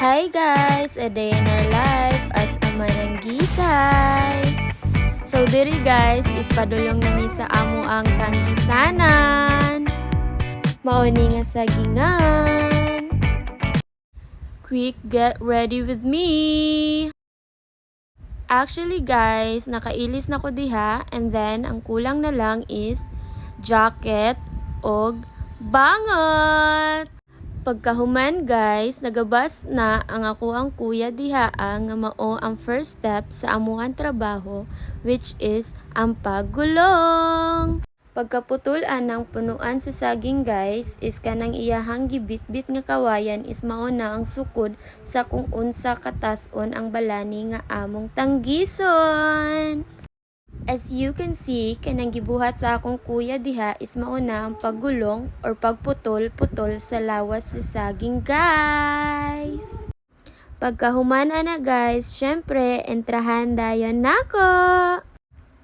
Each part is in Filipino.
Hi guys! A day in our life as a mananggisay. So diri guys, is padulong nami sa amo ang tanggisanan. Mauni nga sagingan. Quick, get ready with me! Actually guys, nakailis na ko diha and then ang kulang na lang is jacket og bangot. Pagkahuman guys, nagabas na ang ako ang kuya diha nga mao ang first step sa amuang trabaho, which is ang paggulong. Pagkaputulan ng punuan sa saging guys, is kanang iyahang gibit-bit nga kawayan is mao na ang sukod sa kung unsa katason ang balani nga among tanggison. As you can see, kanang gibuhat sa akong kuya diha is mauna ang paggulong or pagputol-putol sa lawas sa saging guys. Pagkahumana na guys, syempre, entrahan dayon nako.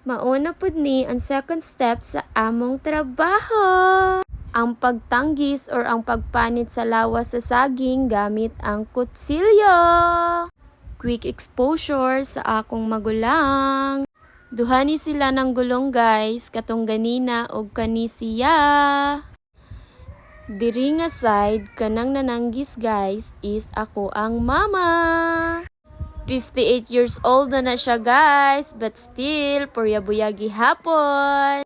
Mauna pud ni ang second step sa among trabaho. Ang pagtanggis or ang pagpanit sa lawas sa saging gamit ang kutsilyo. Quick exposure sa akong magulang. Duhani sila ng gulong guys, katong ganina og kani siya. Diri nga side, kanang nananggis guys, is ako ang mama. 58 years old na siya guys, but still, puryabuyagi hapon.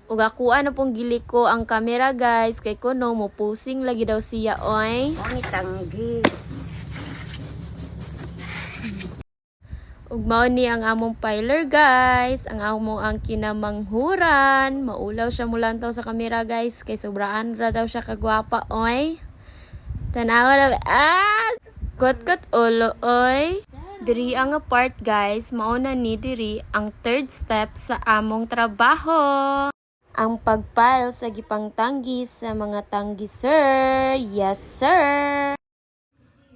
Ug ako na pong giliko ang camera guys, kay kuno mo posing lagi daw siya oy. Ang tanggis. Ug mao ni ang among piler guys, ang among ang kinamanghuran. Maulaw siya mulantaw sa kamera guys, kay sobraan ra daw siya kagwapa oy. Tanawa na kot ulo oy. Diri ang part guys, mao na ni diri ang third step sa among trabaho. Ang pagpile sa gipangtanggis sa mga tanggiser. Yes sir.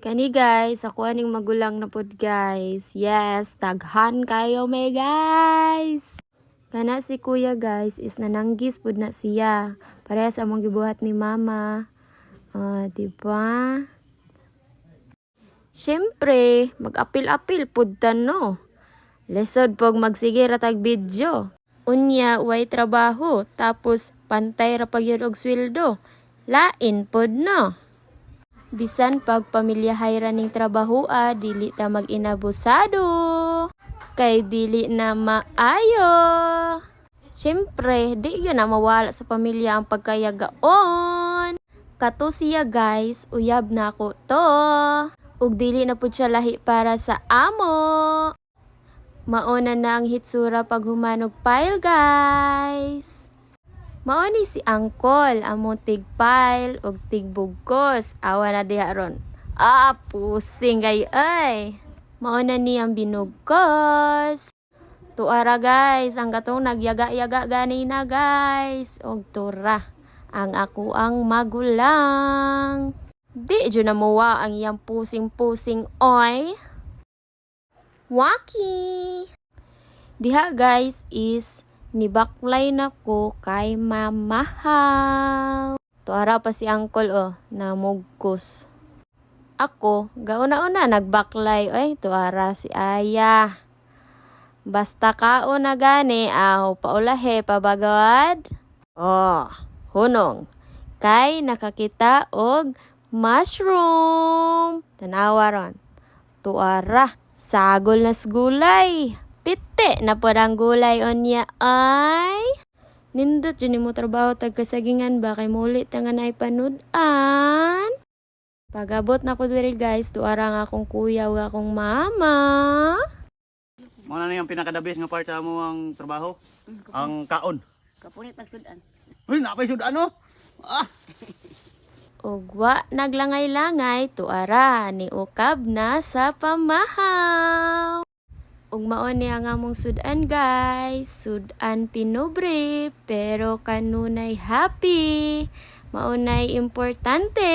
Kani guys, ako aning magulang na pod guys. Yes, taghan kayo may guys. Kana si kuya guys is nananggis pod na siya. Parehas among gibuhat ni mama. Diba? Siyempre, mag-apil-apil pod no. Lesod pog magsige ra tag video. Unya, way trabaho. Tapos, pantay ra pag yun og sweldo. Lain pod no. Bisan pag pamilyahay ra ning trabaho dili ta mag-inabusado. Kay dili na maayo. Siyempre, di yun na mawala sa pamilya ang pagkayagaon. Kato siya guys, uyab na ko to. Ug dili na pud siya lahi para sa amo. Mauna na ang hitsura pag humanog pile guys. Mao ni si Angkol, among tigpile og tigbugkos. Awa na diha ron. Pusing gay ay. Mao na ni ang binugkos. Tuara guys, ang katong nagyaga-yaga ganina guys. Og tura, ang ako ang magulang. Di jud na mowa ang iyang pusing-pusing oy. Waki. Diha guys is nibaklay na ko kay mamahal. Tuara pa si Angkol namugkos. Ako, gauna-una nagbaklay. Tuara si Aya. Basta kao na gani, paulahe pabagawad. Hunong. Kay nakakita og mushroom. Tanawa ron. Tuara, sagol na gulay. Pite na po ang gulay onya ay. Nindot yun mo trabaho tagkasagingan ba kay mulit nga na ipanudan. Pagabot na ko diri guys, tuara nga akong kuya o akong mama. Muna na yung pinakadabis nga part sa mo ang trabaho? Ang kaon. Kapunit nagsudan. Uy, napay sudan no? Ugwa naglangay-langay, tuara ni ukab na sa pamahaw. Ug mao ni ang among sudan guys, sudan pinobre pero kanunay happy. Maunay importante.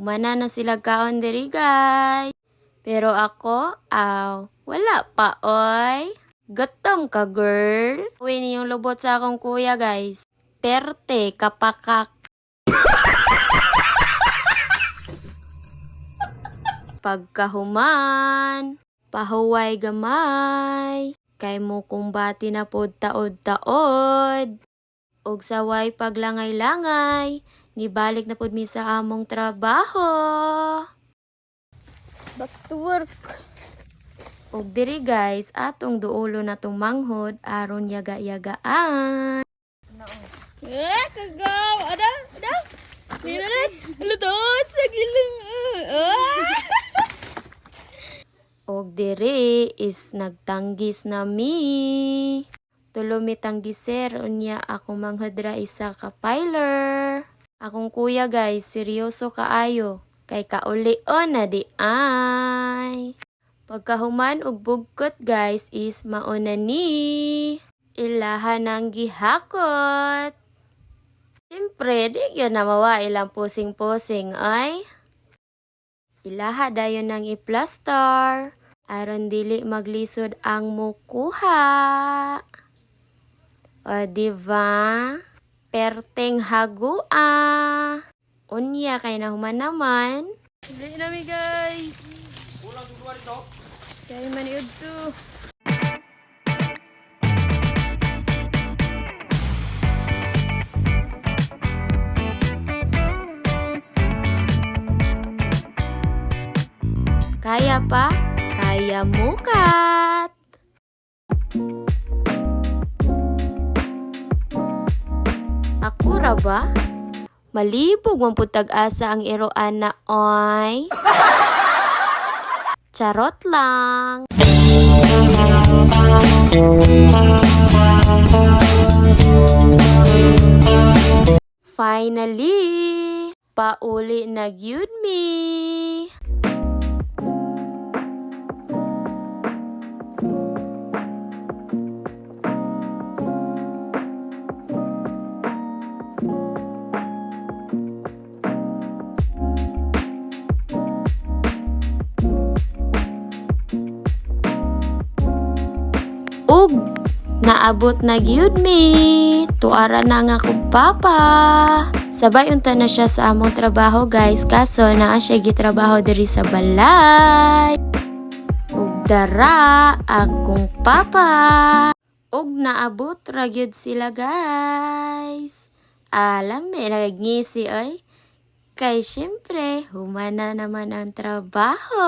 Humana na sila kaon diri guys. Pero ako, wala pa oy. Gutom ka girl. Uwi niyong lubot sa akong kuya guys. Perte kapakak. Pagkahuman, pahuway gamay, kay mo kumbati na pod taod-taod. Og saway paglangay-langay, nibalik na pod mi sa among trabaho. Back to work. Og diri guys, atong duulo na tong manghod aron yaga-yagaan. Kagaw! Ada? Minalit! Lutos! Sagilang! Og diri is nagtanggis na mi. Tulo mi tanggiser unya ako manghadra isa ka piler. Akong kuya guys, seryoso kaayo. Kay kaulion na di ay. Pagkahuman og bugkot guys is mauna ni. Ilahan ang gihakot. Siyempre, di yun na mawa ilang pusing-pusing ay. Ilaha dayon ng i-plaster. Aron dili maglisod ang mukuha. O diba? Perteng hagua. Unya kay nahuman naman. Dili nami guys. Kulang yung lugar ito. Kay maniud to. Kaya pa? Kaya mukat! Ako ra ba? Malipog man pud tag-asa ang iroan na oy. Charot lang. Finally, pauli na gyud mi. Ug naabot na gyud mi. Tuara na nga akong papa. Sabay unta na siya sa among trabaho guys, kaso naa siya gitrabaho diri sa balay. Ug dara akong papa. Ug naabot ra gyud sila guys. Alam me nagngisi oy. Kay syempre humana naman ang trabaho.